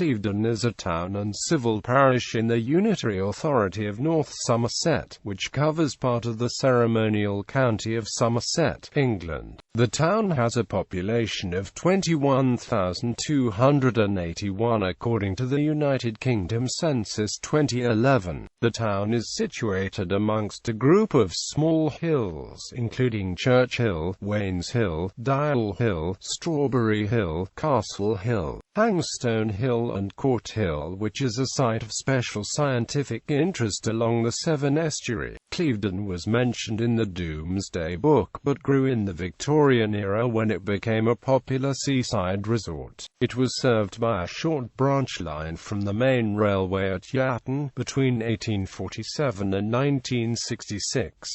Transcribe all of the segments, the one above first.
Clevedon is a town and civil parish in the unitary authority of North Somerset, which covers part of the ceremonial county of Somerset, England. The town has a population of 21,281 according to the United Kingdom Census 2011. The town is situated amongst a group of small hills, including Church Hill, Wain's Hill, Dial Hill, Strawberry Hill, Castle Hill, Hangstone Hill and Court Hill, which is a site of special scientific interest along the Severn estuary. Clevedon was mentioned in the Domesday Book, but grew in the Victorian era when it became a popular seaside resort. It was served by a short branch line from the main railway at Yatton between 1847 and 1966.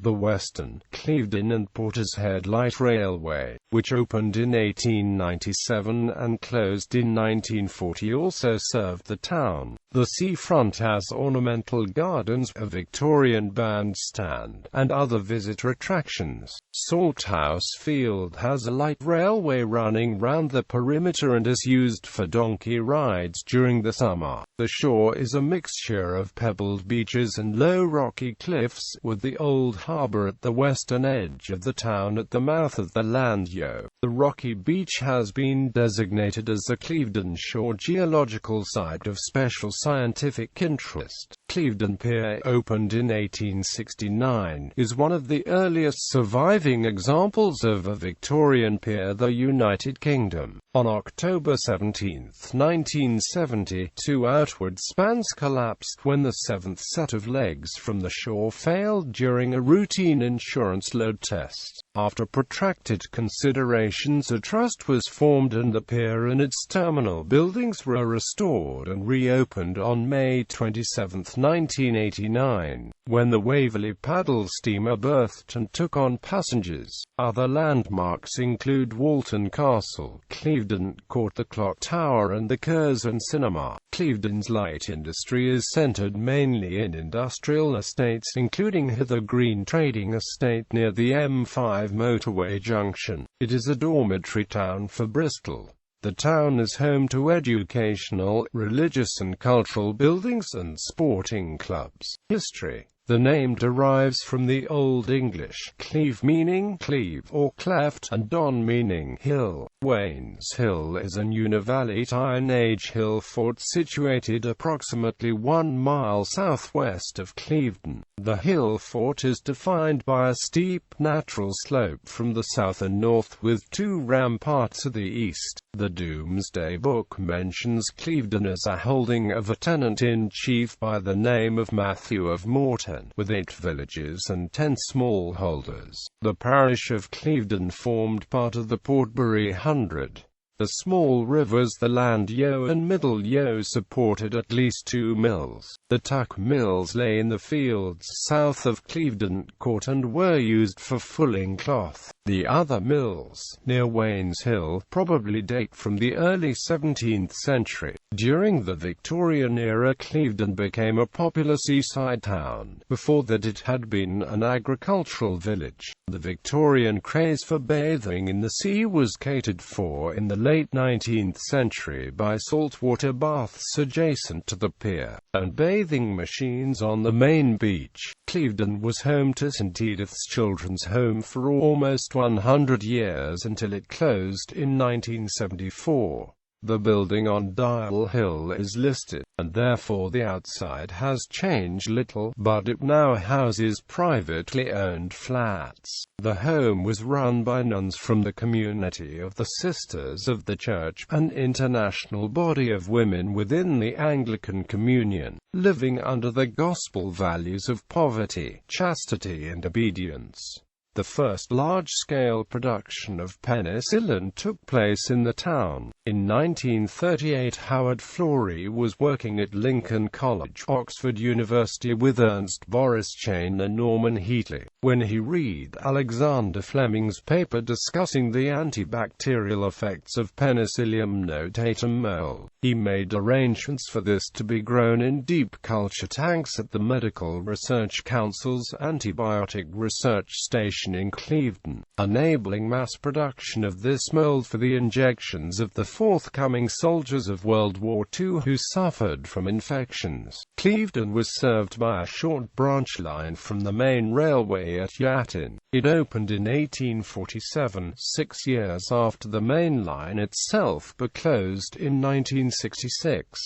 The Western, Clevedon and Portishead Light Railway, which opened in 1897 and closed in 1940, also served the town. The seafront has ornamental gardens, a Victorian bandstand, and other visitor attractions. Salthouse Field has a light railway running round the perimeter and is used for donkey rides during the summer. The shore is a mixture of pebbled beaches and low rocky cliffs, with the old harbour at the western edge of the town at the mouth of the Landyo. The rocky beach has been designated as the Clevedon Shore Geological Site of Special Scientific Interest. Clevedon Pier, opened in 1869, is one of the earliest surviving examples of a Victorian pier in the United Kingdom. On October 17, 1970, two outward spans collapsed when the seventh set of legs from the shore failed during a routine insurance load test. After protracted considerations, a trust was formed and the pier and its terminal buildings were restored and reopened on May 27, 1989, when the Waverley paddle steamer berthed and took on passengers. Other landmarks include Walton Castle, Clevedon Court, the Clock Tower and the Curzon Cinema. Clevedon's light industry is centred mainly in industrial estates, including Hither Green Trading Estate near the M5 motorway junction. It is a dormitory town for Bristol. The town is home to educational, religious and cultural buildings and sporting clubs. History. The name derives from the Old English cleve meaning cleave or cleft, and don meaning hill. Wain's Hill is an Univalley Iron Age hill fort situated approximately 1 mile southwest of Clevedon. The hill fort is defined by a steep, natural slope from the south and north with two ramparts to the east. The Domesday Book mentions Clevedon as a holding of a tenant-in-chief by the name of Matthew of Morton, with 8 villages and 10 smallholders. The parish of Clevedon formed part of the Portbury Hundred. The small rivers the Landyo and Middle Yo supported at least 2 mills. The tuck mills lay in the fields south of Clevedon Court and were used for fulling cloth. The other mills, near Wain's Hill, probably date from the early 17th century. During the Victorian era, Clevedon became a popular seaside town. Before that it had been an agricultural village. The Victorian craze for bathing in the sea was catered for in the late 19th century by saltwater baths adjacent to the pier, and bathing machines on the main beach. Clevedon was home to St Edith's Children's Home for almost 100 years until it closed in 1974. The building on Dial Hill is listed, and therefore the outside has changed little, but it now houses privately owned flats. The home was run by nuns from the community of the Sisters of the Church, an international body of women within the Anglican Communion, living under the gospel values of poverty, chastity and obedience. The first large-scale production of penicillin took place in the town. In 1938, Howard Florey was working at Lincoln College, Oxford University with Ernst Boris Chain and Norman Heatley, when he read Alexander Fleming's paper discussing the antibacterial effects of Penicillium notatum mole. He made arrangements for this to be grown in deep culture tanks at the Medical Research Council's Antibiotic Research Station station in Clevedon, enabling mass production of this mold for the injections of the forthcoming soldiers of World War II who suffered from infections. Clevedon was served by a short branch line from the main railway at Yatin. It opened in 1847, 6 years after the main line itself, but closed in 1966.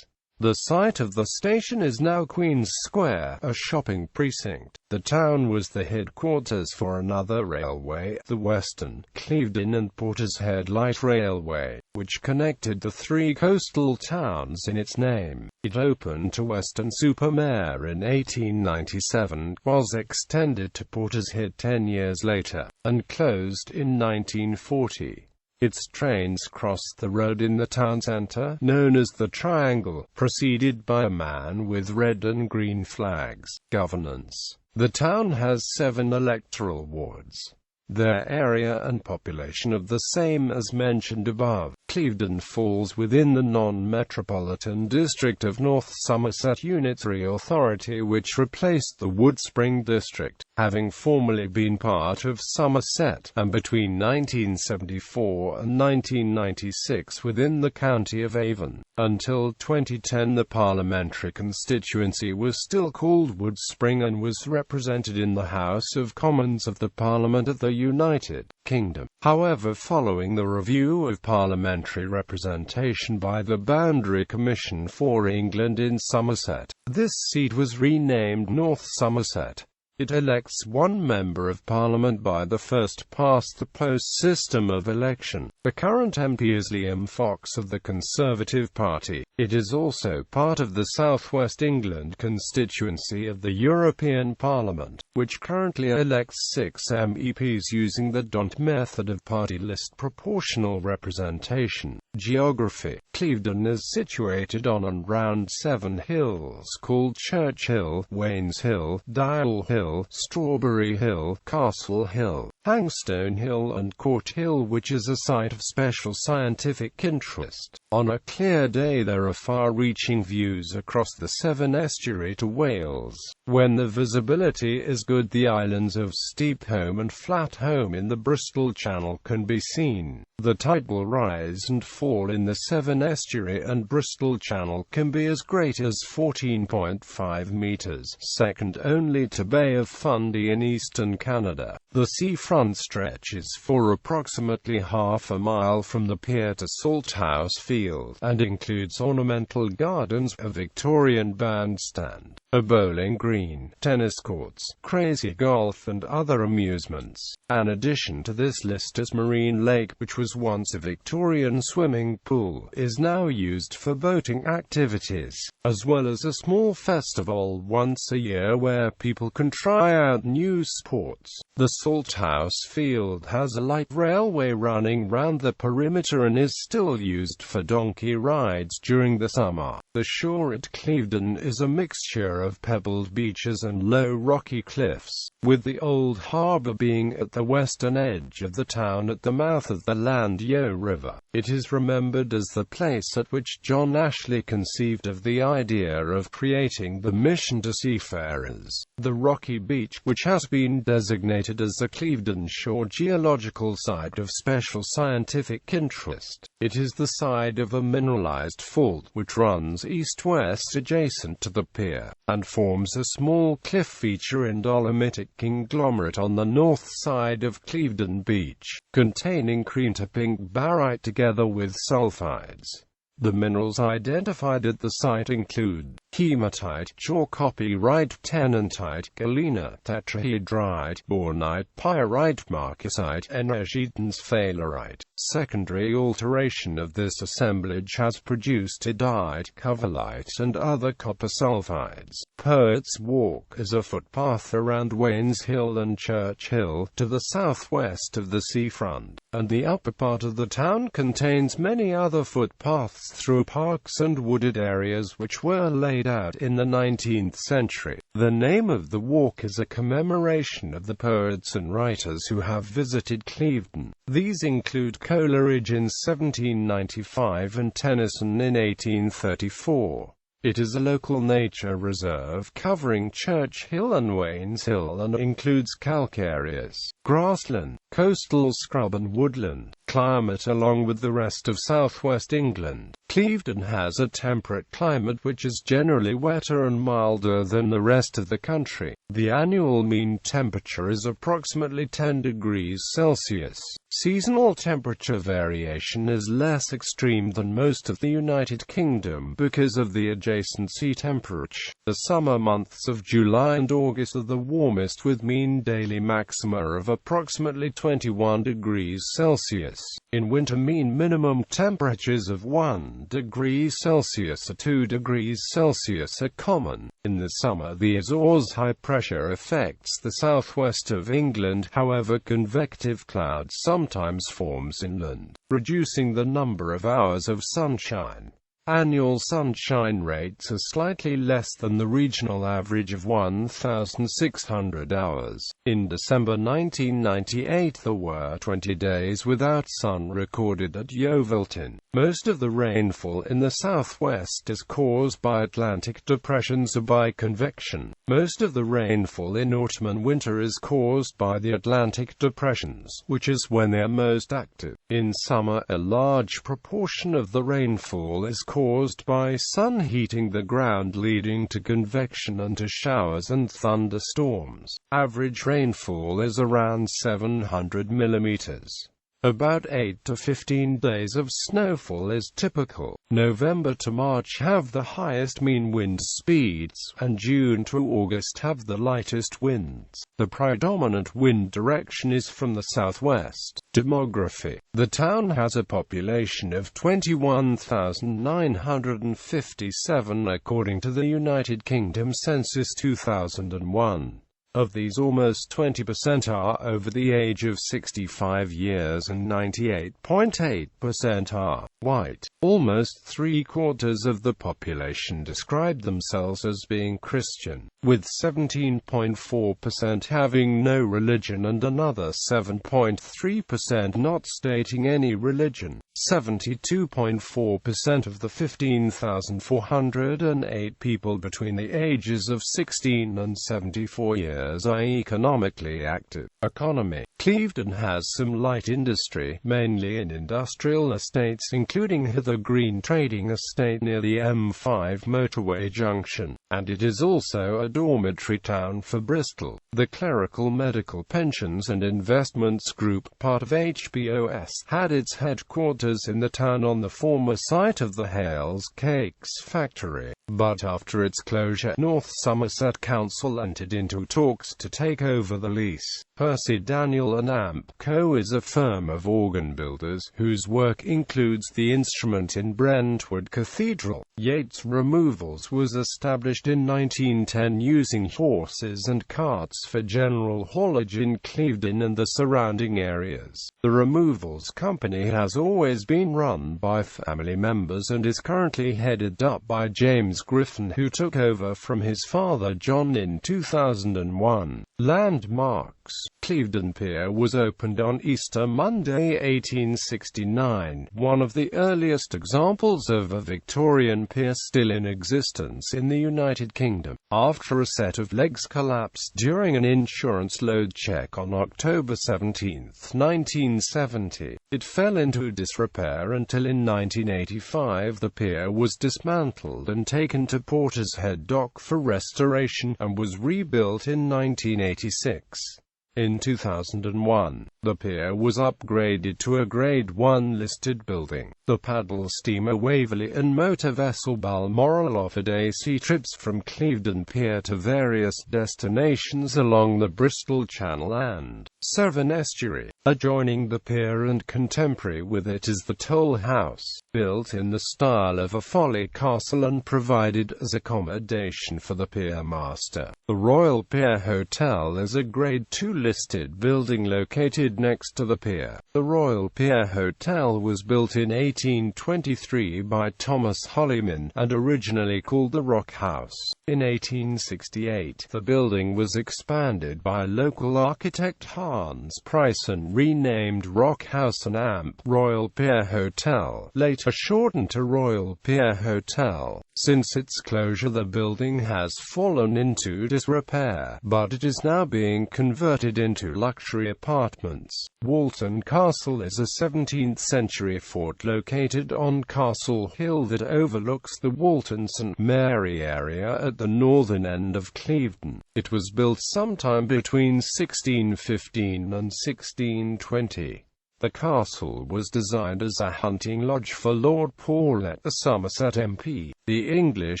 The site of the station is now Queen's Square, a shopping precinct. The town was the headquarters for another railway, the Western, Clevedon and Portishead Light Railway, which connected the three coastal towns in its name. It opened to Weston-super-Mare in 1897, was extended to Portishead 10 years later, and closed in 1940. Its trains crossed the road in the town centre, known as the Triangle, preceded by a man with red and green flags. Governance. The town has 7 electoral wards. Their area and population of the same as mentioned above. Clevedon falls within the non-metropolitan district of North Somerset Unitary Authority, which replaced the Woodspring district, having formerly been part of Somerset, and between 1974 and 1996 within the county of Avon. Until 2010 the parliamentary constituency was still called Woodspring and was represented in the House of Commons of the Parliament of the United Kingdom. However, following the review of parliamentary representation by the Boundary Commission for England in Somerset, this seat was renamed North Somerset. It elects 1 member of Parliament by the first-past-the-post system of election. The current MP is Liam Fox of the Conservative Party. It is also part of the South West England constituency of the European Parliament, which currently elects 6 MEPs using the DONT method of party list proportional representation. Geography. Clevedon is situated on and round 7 hills called Church Hill, Wain's Hill, Dial Hill, Strawberry Hill, Castle Hill, Hangstone Hill and Court Hill, which is a site of special scientific interest. On a clear day there are far-reaching views across the Severn estuary to Wales. When the visibility is good, the islands of Steepholm and Flatholm in the Bristol Channel can be seen. The tidal rise and fall in the Severn estuary and Bristol Channel can be as great as 14.5 meters, second only to Bay of Fundy in eastern Canada. The seafront stretches for approximately half a mile from the pier to Salthouse Field, and includes ornamental gardens, a Victorian bandstand, a bowling green, tennis courts, crazy golf and other amusements. An addition to this list is Marine Lake, which was once a Victorian swimming pool, is now used for boating activities, as well as a small festival once a year where people can try out new sports. The Salthouse Field has a light railway running round the perimeter and is still used for donkey rides during the summer. The shore at Clevedon is a mixture of pebbled beaches and low rocky cliffs, with the old harbour being at the western edge of the town at the mouth of the Llandio River. It is remembered as the place at which John Ashley conceived of the idea of creating the mission to seafarers. The rocky beach, which has been designated as the Clevedon Shore Geological Site of Special Scientific Interest. It is the side of a mineralized fault which runs east-west adjacent to the pier, and forms a small cliff feature in dolomitic conglomerate on the north side of Clevedon Beach, containing cream to pink barite together with sulfides. The minerals identified at the site include hematite, chalcopyrite, tennantite, galena, tetrahedrite, bornite, pyrite, marcasite, energetan-sphalerite. Secondary alteration of this assemblage has produced iodide, coverlite and other copper sulfides. Poets Walk is a footpath around Wain's Hill and Church Hill, to the southwest of the seafront, and the upper part of the town contains many other footpaths through parks and wooded areas which were laid out in the 19th century. The name of the walk is a commemoration of the poets and writers who have visited Clevedon. These include Coleridge in 1795 and Tennyson in 1834. It is a local nature reserve covering Church Hill and Wain's Hill and includes calc areas, grassland, coastal scrub and woodland. Climate. Along with the rest of southwest England, Clevedon has a temperate climate which is generally wetter and milder than the rest of the country. The annual mean temperature is approximately 10 degrees Celsius. Seasonal temperature variation is less extreme than most of the United Kingdom because of the adjacent sea temperature. The summer months of July and August are the warmest, with mean daily maxima of approximately 21 degrees Celsius. In winter, mean minimum temperatures of 1 degree Celsius or 2 degrees Celsius are common. In the summer, the Azores high pressure affects the southwest of England. However, convective clouds sometimes forms inland, reducing the number of hours of sunshine. Annual sunshine rates are slightly less than the regional average of 1,600 hours. In December 1998, there were 20 days without sun recorded at Yeovilton. Most of the rainfall in the southwest is caused by Atlantic depressions or by convection. Most of the rainfall in autumn and winter is caused by the Atlantic depressions, which is when they are most active. In summer, a large proportion of the rainfall is caused by sun heating the ground, leading to convection and to showers and thunderstorms. Average rainfall is around 700 millimeters. About 8 to 15 days of snowfall is typical. November to March have the highest mean wind speeds, and June to August have the lightest winds. The predominant wind direction is from the southwest. Demography. The town has a population of 21,957 according to the United Kingdom Census 2001. Of these, almost 20% are over the age of 65 years and 98.8% are white. Almost three-quarters of the population describe themselves as being Christian, with 17.4% having no religion and another 7.3% not stating any religion. 72.4% of the 15,408 people between the ages of 16 and 74 years are economically active. Economy. Clevedon has some light industry, mainly in industrial estates, including Hither Green Trading Estate near the M5 motorway junction, and it is also a dormitory town for Bristol. The Clerical Medical Pensions and Investments Group, part of HBOS, had its headquarters in the town on the former site of the Hales Cakes factory, but after its closure, North Somerset Council entered into talks to take over the lease. Percy Daniel and Amp Co. is a firm of organ builders, whose work includes the instrument in Brentwood Cathedral. Yates Removals was established in 1910 using horses and carts for general haulage in Clevedon and the surrounding areas. The removals company has always been run by family members and is currently headed up by James Griffin, who took over from his father John in 2001. Landmarks. Clevedon Pier was opened on Easter Monday 1869, one of the earliest examples of a Victorian pier still in existence in the United Kingdom. After a set of legs collapsed during an insurance load check on October 17, 1970, it fell into disrepair until in 1985 the pier was dismantled and taken to Portishead Dock for restoration, and was rebuilt in 1986. In 2001, the pier was upgraded to a Grade 1 listed building. The paddle steamer Waverley and motor vessel Balmoral offered AC trips from Clevedon Pier to various destinations along the Bristol Channel and Severn estuary. Adjoining the pier and contemporary with it is the Toll House, built in the style of a folly castle and provided as accommodation for the pier master. The Royal Pier Hotel is a Grade II listed building located next to the pier. The Royal Pier Hotel was built in 1823 by Thomas Hollyman, and originally called the Rock House. In 1868, the building was expanded by local architect Hans Price and renamed Rock House and Amp Royal Pier Hotel, later shortened to Royal Pier Hotel. Since its closure, the building has fallen into disrepair, but it is now being converted into luxury apartments. Walton Castle is a 17th-century fort located on Castle Hill that overlooks the Walton St Mary area at the northern end of Clevedon. It was built sometime between 1615 and 1620. The castle was designed as a hunting lodge for Lord Paulet, the Somerset MP. The English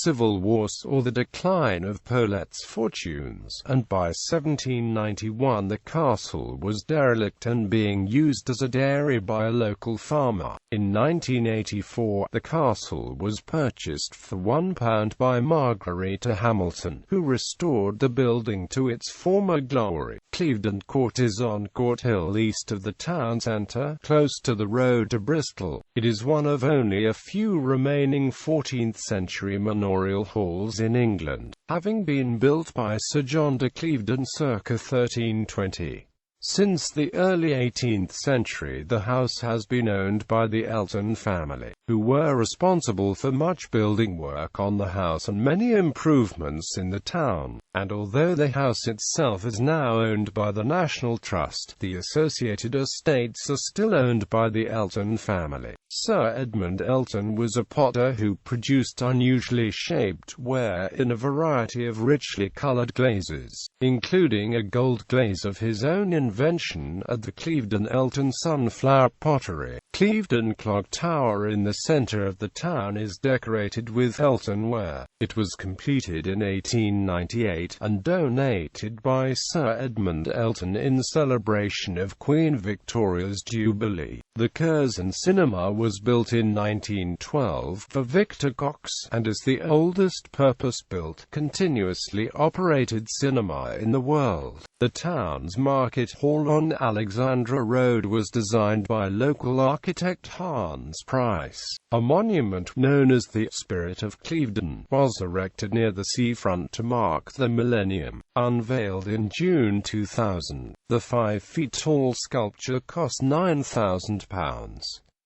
Civil War saw the decline of Paulet's fortunes, and by 1791 the castle was derelict and being used as a dairy by a local farmer. In 1984, the castle was purchased for £1 by Margarita Hamilton, who restored the building to its former glory. Clevedon Court is on Court Hill east of the town centre, close to the road to Bristol. It is one of only a few remaining 14th-century manorial halls in England, having been built by Sir John de Clevedon circa 1320. Since the early 18th century, the house has been owned by the Elton family, who were responsible for much building work on the house and many improvements in the town. And although the house itself is now owned by the National Trust, the associated estates are still owned by the Elton family. Sir Edmund Elton was a potter who produced unusually shaped ware in a variety of richly coloured glazes, including a gold glaze of his own invention at the Clevedon Elton Sunflower Pottery. Clevedon Clock Tower in the centre of the town is decorated with Elton ware. It was completed in 1898 and donated by Sir Edmund Elton in celebration of Queen Victoria's Jubilee. The Curzon Cinema was built in 1912 for Victor Cox, and is the oldest purpose-built, continuously operated cinema in the world. The town's Market Hall on Alexandra Road was designed by local architect Hans Price. A monument known as the Spirit of Clevedon was erected near the seafront to mark the millennium. Unveiled in June 2000, the 5-feet-tall sculpture cost £9,000.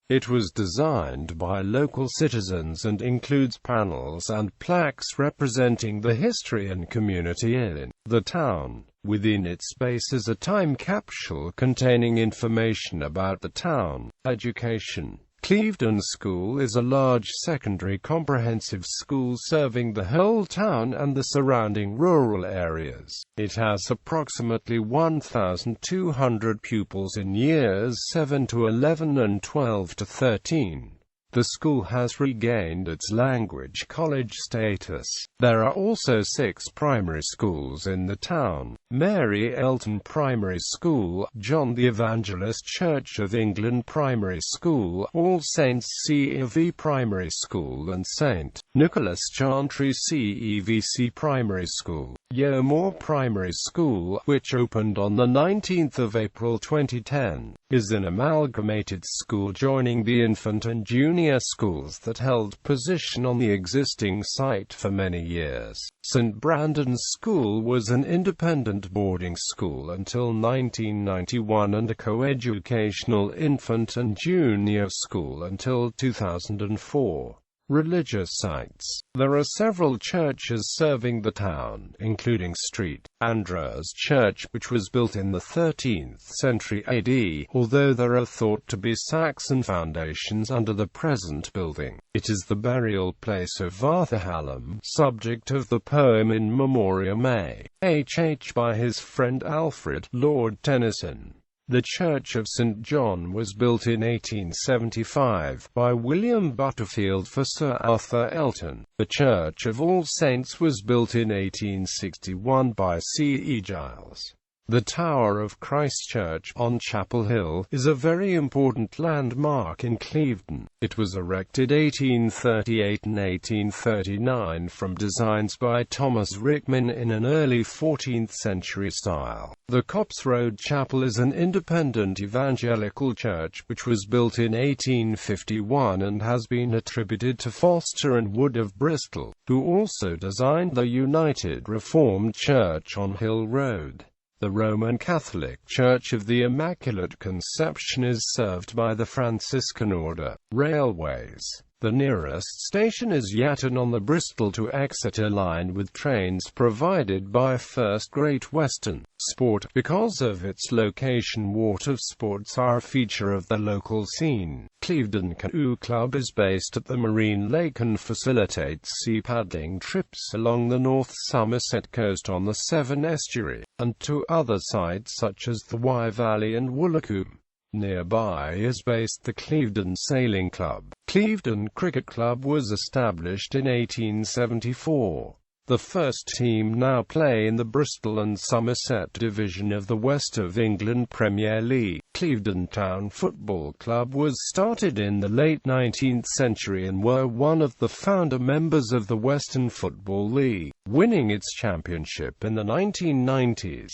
It was designed by local citizens and includes panels and plaques representing the history and community in the town. Within its space is a time capsule containing information about the town. Education. Clevedon School is a large secondary comprehensive school serving the whole town and the surrounding rural areas. It has approximately 1,200 pupils in years 7 to 11 and 12 to 13. The school has regained its language college status. There are also 6 primary schools in the town: Mary Elton Primary School, John the Evangelist Church of England Primary School, All Saints CEV Primary School and St. Nicholas Chantry CEVC Primary School. Yeomore Primary School, which opened on the 19th of April 2010, is an amalgamated school joining the infant and junior schools that held position on the existing site for many years. St. Brandon's School was an independent boarding school until 1991 and a coeducational infant and junior school until 2004. Religious sites. There are several churches serving the town, including St. Andrew's Church, which was built in the 13th century AD, although there are thought to be Saxon foundations under the present building. It is the burial place of Arthur Hallam, subject of the poem In Memoriam A.H. by his friend Alfred, Lord Tennyson. The Church of St. John was built in 1875 by William Butterfield for Sir Arthur Elton. The Church of All Saints was built in 1861 by C. E. Giles. The Tower of Christ Church, on Chapel Hill, is a very important landmark in Clevedon. It was erected 1838 and 1839 from designs by Thomas Rickman in an early 14th century style. The Copse Road Chapel is an independent evangelical church which was built in 1851 and has been attributed to Foster and Wood of Bristol, who also designed the United Reformed Church on Hill Road. The Roman Catholic Church of the Immaculate Conception is served by the Franciscan Order. Railways. The nearest station is Yatton on the Bristol to Exeter line with trains provided by First Great Western. Sport. Because of its location, water sports are a feature of the local scene. Clevedon Canoe Club is based at the Marine Lake and facilitates sea paddling trips along the North Somerset coast on the Severn estuary, and to other sites such as the Wye Valley and Woolacombe. Nearby is based the Clevedon Sailing Club. Clevedon Cricket Club was established in 1874. The first team now play in the Bristol and Somerset division of the West of England Premier League. Clevedon Town Football Club was started in the late 19th century and were one of the founder members of the Western Football League, winning its championship in the 1990s.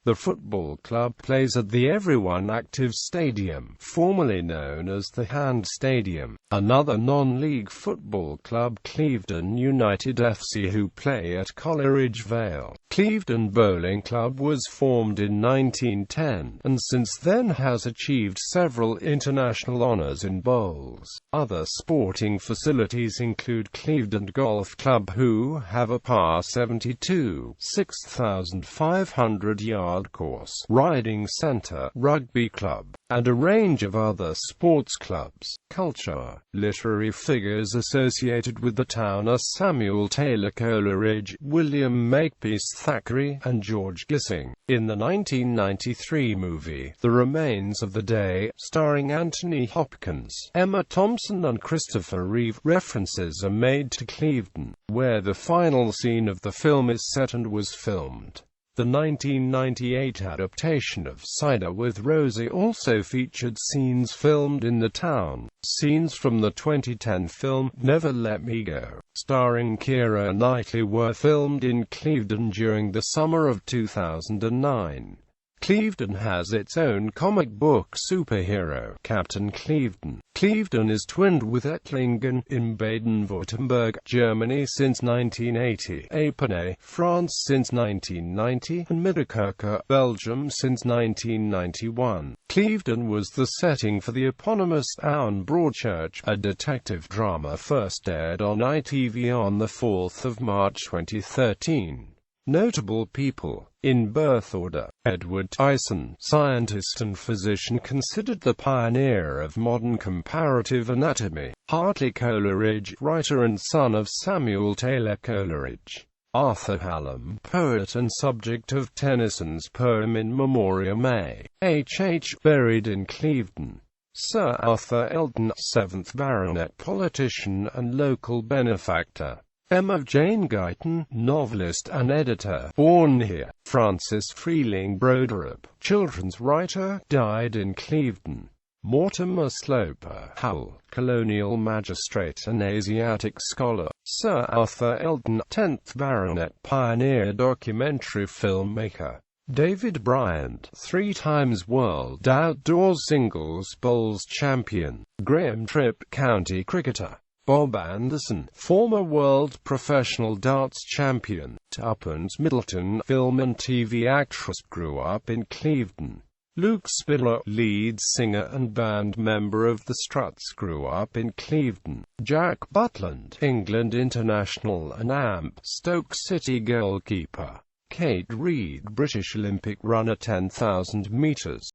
The football club plays at the Everyone Active Stadium, formerly known as the Hand Stadium. Another non-league football club, Clevedon United FC, who play at Coleridge Vale. Clevedon Bowling Club was formed in 1910, and since then has achieved several international honours in bowls. Other sporting facilities include Clevedon Golf Club, who have a par 72, 6,500-yard course, riding centre, rugby club, and a range of other sports clubs. Culture. Literary figures associated with the town are Samuel Taylor Coleridge, William Makepeace Thackeray, and George Gissing. In the 1993 movie, The Remains of the Day, starring Anthony Hopkins, Emma Thompson and Christopher Reeve, references are made to Clevedon, where the final scene of the film is set and was filmed. The 1998 adaptation of Cider with Rosie also featured scenes filmed in the town. Scenes from the 2010 film, Never Let Me Go, starring Keira Knightley, were filmed in Clevedon during the summer of 2009. Clevedon has its own comic book superhero, Captain Clevedon. Clevedon is twinned with Ettlingen, in Baden-Württemberg, Germany since 1980, Épernay, France since 1990, and Middelkerke, Belgium since 1991. Clevedon was the setting for the eponymous Owen Broadchurch, a detective drama first aired on ITV on 4 March 2013. Notable people. In birth order: Edward Tyson, scientist and physician considered the pioneer of modern comparative anatomy. Hartley Coleridge, writer and son of Samuel Taylor Coleridge. Arthur Hallam, poet and subject of Tennyson's poem In Memoriam A. H. buried in Clevedon. Sir Arthur Eldon, 7th Baronet, politician and local benefactor. Emma Jane Guyton, novelist and editor, born here. Francis Freeling Broderup, children's writer, died in Clevedon. Mortimer Sloper Howell, colonial magistrate and Asiatic scholar. Sir Arthur Eldon, 10th Baronet, pioneer documentary filmmaker. David Bryant, 3 times World Outdoor Singles Bowls champion. Graham Tripp, county cricketer. Bob Anderson, former world professional darts champion. Tuppence Middleton, film and TV actress, grew up in Clevedon. Luke Spiller, lead singer and band member of the Struts, grew up in Clevedon. Jack Butland, England international and AMP Stoke City goalkeeper. Kate Reid, British Olympic runner 10,000 metres.